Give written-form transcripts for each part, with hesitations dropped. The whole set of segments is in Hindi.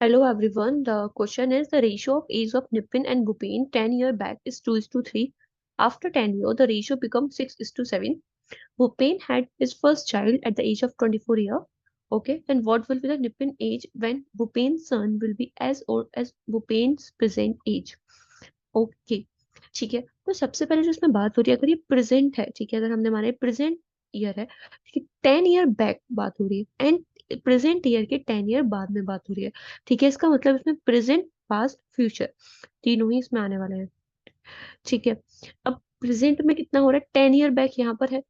Hello everyone. The question is the ratio of age of Nipin and Bhupin 10 year back is 2:3. After 10 years, the ratio becomes 6:7. Bhupin had his first child at the age of 24 year. Okay, and what will be the Nipin age when Bhupin's son will be as old as Bhupin's present age? Okay, ठीक है। तो सबसे पहले जो इसमें बात हो रही है, अगर ये प्रेजेंट है, ठीक है, अगर हमने माना प्रेजेंट ईयर है, ठीक है, 10 ईयर बैक बात हो रही है एंड प्रेजेंट ईयर के 10 ईयर बाद में बात हो रही है। ठीक है, इसका मतलब इसमें प्रेजेंट पास्ट फ्यूचर तीनों ही इसमें आने वाले हैं। ठीक है, अब प्रेजेंट में कितना हो रहा है, 10 ईयर बैक यहाँ पर है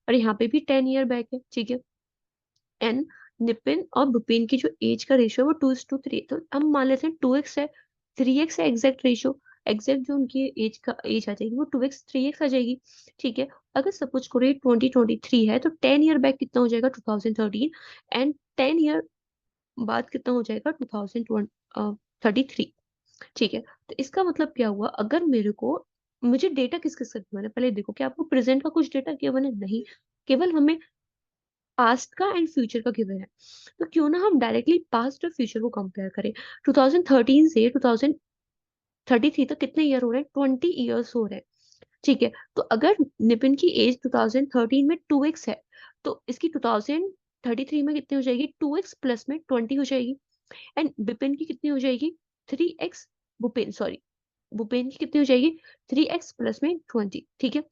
और यहाँ पे भी 10 ईयर बैक है। ठीक है, एंड निपिन और भूपेन की जो एज का रेशियो है वो 2:3, तो हम मान लेते हैं 2x है, 3x है एग्जैक्ट रेशियो। एग्जैक्ट जो उनकी एज आ जाएगी वो 2x 3x आ जाएगी। ठीक है, अगर सपोज करो ये 2023 है तो 10 ईयर बैक कितना हो जाएगा, 2013, एंड 10 ईयर बाद कितना हो जाएगा, 2033। ठीक है, तो इसका मतलब क्या हुआ, अगर मेरे को, मुझे डेटा किस किस का गिवन है पहले देखो, कि आपको प्रेजेंट का कुछ डेटा गिवन है, नहीं, केवल हमें पास्ट का एंड फ्यूचर का गिवन है। तो क्यों ना हम डायरेक्टली पास्ट और फ्यूचर को कंपेयर करें। 2013 से 2033 तक कितने ईयर हो रहे हैं, 20 ईयर्स हो रहे हैं। ठीक है, तो अगर निपिन की एज 2013 में 2x है, तो इसकी 2033 में कितनी हो जाएगी, 2x प्लस में 20 हो जाएगी। एंड बिपिन की कितनी हो जाएगी, 3x, भूपेन सॉरी, भूपेन की कितनी हो जाएगी, 3x प्लस में 20। ठीक है,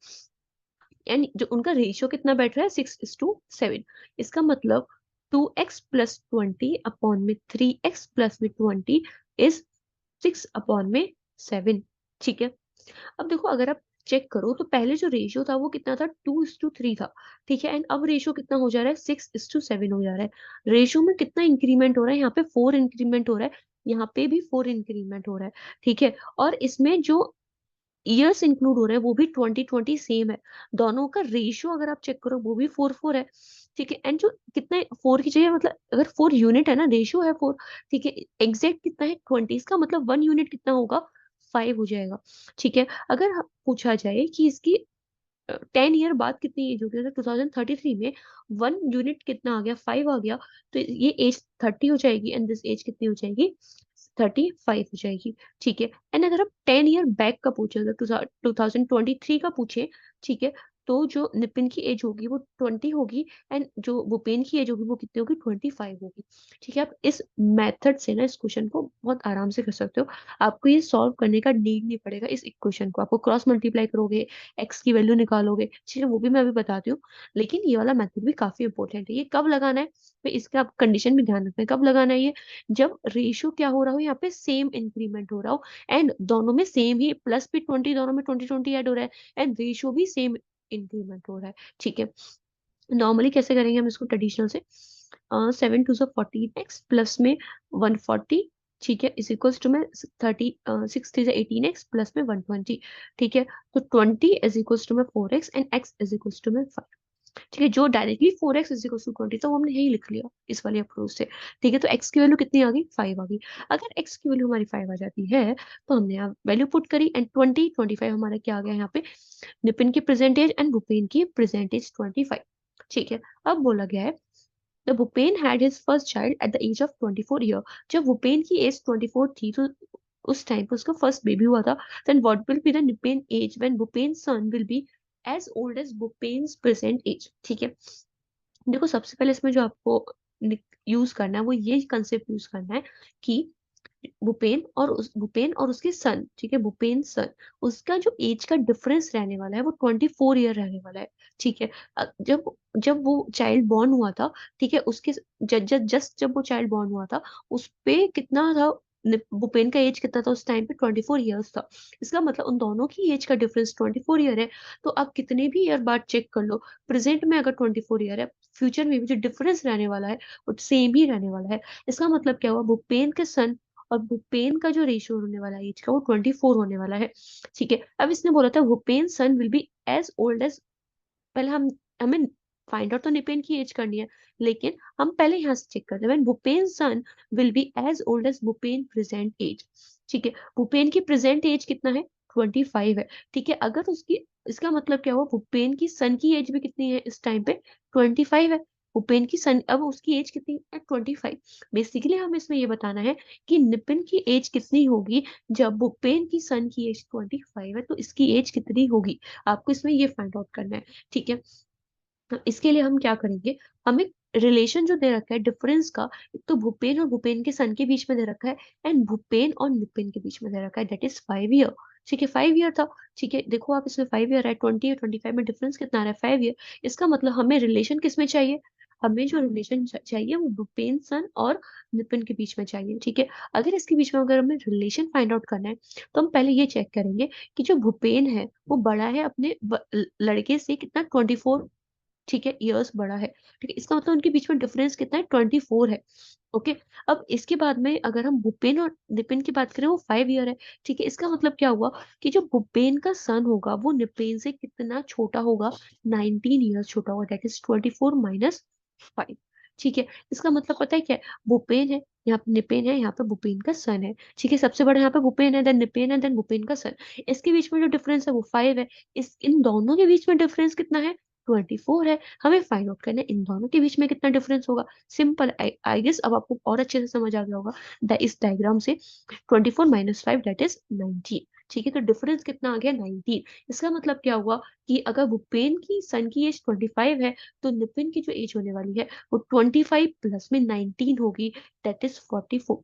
एंड जो उनका रेशियो कितना बैठ रहा है, 6:7। इसका मतलब 2x प्लस 20 अपॉन में 3x प्लस में 20 इज 6/7। ठीक है, अब देखो अगर आप चेक करो तो पहले जो रेशियो था वो कितना था, 2:3 था। ठीक है, एंड अब रेशियो कितना हो जा रहा है, 6:7 हो जा रहा है। रेशियो में कितना इंक्रीमेंट हो रहा है, यहाँ पे 4 इंक्रीमेंट हो रहा है, यहाँ पे भी 4 इंक्रीमेंट हो रहा है। ठीक है, और इसमें जो ईयर्स इंक्लूड हो रहे हैं वो भी 2020 सेम है। दोनों का रेशियो अगर आप चेक करो वो भी 4:4 है। ठीक है, एंड जो कितना 4 की जगह, मतलब अगर 4 यूनिट है ना, रेशियो है 4। ठीक है, एग्जैक्ट कितना है, 20, इसका मतलब 1 यूनिट कितना होगा, 5 हो जाएगा। ठीक है, अगर पूछा जाए कि इसकी 10 ईयर बाद कितनी एज होगी, 2033 में 1 यूनिट कितना आ गया, 5 आ गया, तो ये एज 30 हो जाएगी एंड दिस एज कितनी हो जाएगी, 35 हो जाएगी। ठीक है, एंड अगर आप 10 ईयर बैक का पूछे, अगर 2023 का पूछे, ठीक है, तो जो निपिन की एज होगी वो 20 होगी एंड जो भूपेन की एज होगी वो कितनी होगी, 25 होगी। ठीक है, आप इस मेथड से ना इस क्वेश्चन को बहुत आराम से कर सकते हो। आपको ये सॉल्व करने का नीड नहीं पड़ेगा, इस इक्वेशन को आपको क्रॉस मल्टीप्लाई करोगे, एक्स की वैल्यू निकालोगे, ठीक है, वो भी मैं अभी बताती हूँ। लेकिन ये वाला मेथड भी काफी इंपॉर्टेंट है। ये कब लगाना है, तो इसका आप कंडीशन भी ध्यान रखना है, कब लगाना है ये, जब रेशियो क्या हो रहा हो, यहाँ पे सेम इंक्रीमेंट हो रहा हो एंड दोनों में सेम ही प्लस भी 20, दोनों में 20 20 ऐड हो रहा है एंड रेशियो भी सेम इंक्रीमेंट हो रहा है। ठीक है, नॉर्मली कैसे करेंगे हम इसको, ट्रेडिशनल से, 7 2 14x प्लस में 140, ठीक है, इज इक्वल्स टू में 6 3 18x प्लस में 120। ठीक है, तो 20 इज इक्वल्स टू में 4x and x is equals to में 5। ठीक है, जो directly 4x is equals to 20 तो हमने यही लिख लिया इस वाले अप्रोच से। ठीक है, तो x की वैल्यू कितनी आ गई, 5 आ गई। अगर x की वैल्यू हमारी 5 आ जाती है तो हमने यहाँ वैल्यू पुट करी एंड 20 25 हमारा क्या आ गया यहाँ पे, निपिन की प्रेजेंटेज एंड भूपेन की प्रेजेंटेज 25। ठीक है, अब बोला गया है the Bhupen had his first child at the age of 24 year. जब भूपेन की एज 24 थी तो उस टाइम पे उसका फर्स्ट बेबी हुआ था। Then what will be the Nipen age when Bhupen son will be as old as Bhupen's present age. ठीक है, देखो सबसे पहले इसमें जो आपको यूज करना है वो ये कंसेप्ट यूज करना है कि भूपेन और उसके सन, ठीक है, भूपेन सन, उसका जो एज का डिफरेंस रहने वाला है वो 24 ईयर रहने वाला है। ठीक है, जब जब वो चाइल्ड बॉर्न हुआ था, ठीक है, उसके जस्ट जब वो चाइल्ड बॉर्न हुआ था उस पे कितना था, भूपेन का एज कितना था उस टाइम पे, 24 ईयर्स था। इसका मतलब उन दोनों की एज का डिफरेंस 24 ईयर है। तो आप कितने भी ईयर बाद चेक कर लो, प्रेजेंट में अगर 24 ईयर है, फ्यूचर में भी जो डिफरेंस रहने वाला है वो सेम ही रहने वाला है। इसका मतलब क्या हुआ, भूपेन के सन और भूपेन का जो रेशियो होने वाला है एज का वो 24 होने वाला है। ठीक है, अब इसने बोला था Bhupen son will be as old as, पहले हमें फाइंड आउट तो निपेन की एज करनी है, लेकिन हम पहले यहाँ से चेक करते हैं Bhupen son will be as old as Bhupen present age. ठीक है, भूपेन की प्रेजेंट एज कितना है, 25 है। ठीक है, अगर उसकी, इसका मतलब क्या हुआ, भूपेन की सन की एज भी कितनी है इस टाइम पे, 25 है। भूपेन की सन, अब उसकी एज कितनी है, 25। बेसिकली हमें इसमें ये बताना है कि नितिन की एज कितनी होगी जब भूपेन की सन की एज 25 है, तो इसकी एज कितनी होगी, आपको इसमें ये फाइंड आउट करना है। ठीक है, तो इसके लिए हम क्या करेंगे, हमें रिलेशन जो दे रखा है डिफरेंस का, एक तो भूपेन और भूपेन के सन के बीच में दे रखा है, एंड भूपेन और नितिन के बीच में दे रखा है, दैट इज 5 ईयर। ठीक है, 5 ईयर था। ठीक है, देखो आप इसमें 5 ईयर है, 20 और 25 में डिफरेंस कितना आ रहा है, 5 ईयर। इसका मतलब हमें रिलेशन किस में चाहिए, हमें जो रिलेशन चाहिए वो भूपेन सन और नितिन के बीच में चाहिए। ठीक है, अगर इसके बीच में अगर हमें रिलेशन फाइंड आउट करना है, तो हम पहले ये चेक करेंगे कि जो भूपेन है वो बड़ा है अपने लड़के से कितना, 24। ठीक है, ईयर्स बड़ा है। ठीक है, इसका मतलब उनके बीच में डिफरेंस कितना है, 24 है। ओके, अब इसके बाद में अगर हम भूपेन और निपेन की बात करें, वो 5 ईयर है। ठीक है, इसका मतलब क्या हुआ कि जो भूपेन का सन होगा वो निपेन से कितना छोटा होगा, 19 ईयर्स छोटा होगा, दैट इज 24 - 5। ठीक है, इसका मतलब पता है क्या है, भूपेन है, यहाँ पे निपेन है, यहाँ पे भूपेन का सन है। ठीक है, सबसे बड़ा यहाँ पे भूपेन है, देन निपेन है, देन भूपेन का सन। इसके बीच में जो डिफरेंस है वो 5 है। इस इन दोनों के बीच में डिफरेंस कितना है, 24 है। हमें फाइंड आउट करना है इन दोनों के बीच में कितना डिफरेंस होगा। सिंपल, आई गेस अब आपको और अच्छे से समझ आ गया होगा इस डायग्राम से। 24 - 5 दैट इज 19। ठीक है, तो डिफरेंस कितना आ गया, 19। इसका मतलब क्या हुआ कि अगर भूपेन की सन की एज 25 है, तो नितिन की जो एज होने वाली है वो 25 प्लस में 19 होगी, दैट इज 44।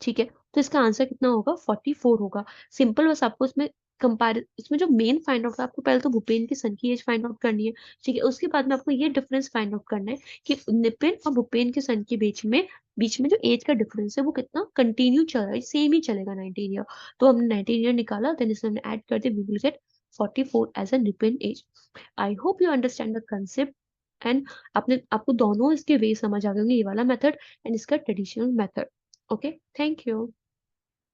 ठीक है, तो इसका आंसर कितना होगा, 44 होगा। सिंपल, बस आपको इसमें कंपेयर, इसमें जो मेन फाइंड आउट है, आपको पहले तो भूपेन की सन की एज फाइंड आउट करनी है। ठीक है, उसके बाद में आपको ये डिफरेंस फाइंड आउट करना है कि नितिन और भूपेन के सन के बीच में जो एज का डिफरेंस है वो कितना कंटिन्यू चल रहा है, सेम ही चलेगा, 19 ईयर। तो हमने 19 ईयर निकाला, देन इसमें हमने ऐड कर दिया, we will get 44 as a Nitin age. I hope you understand the concept, and आपको दोनों इसके वे समझ आ गए होंगे, ये वाला मेथड एंड इसका traditional method. Okay, thank you.